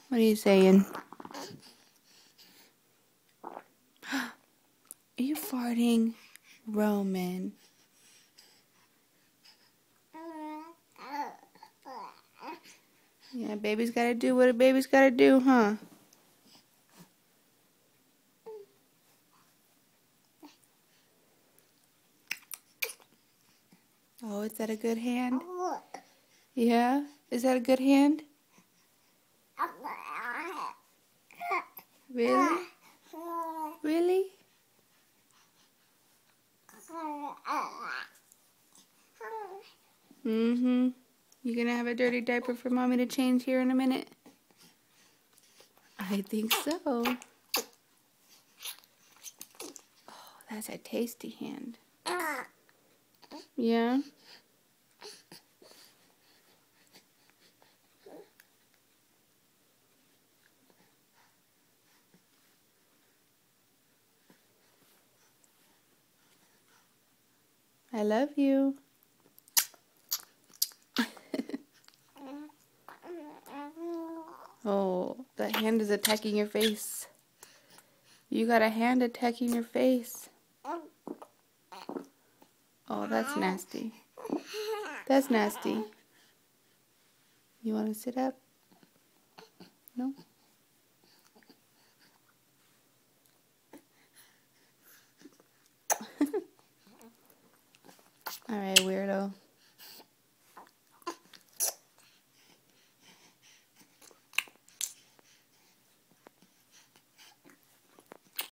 What are you saying? Are you farting? Roman. Yeah, baby's gotta do what a baby's gotta do, huh? Oh, is that a good hand? Yeah? Is that a good hand? Really? Really? Mm-hmm. You gonna have a dirty diaper for mommy to change here in a minute? I think so. Oh, that's a tasty hand. Yeah? I love you. Oh, that hand is attacking your face. You got a hand attacking your face. Oh, that's nasty. That's nasty. You want to sit up? No? Alright,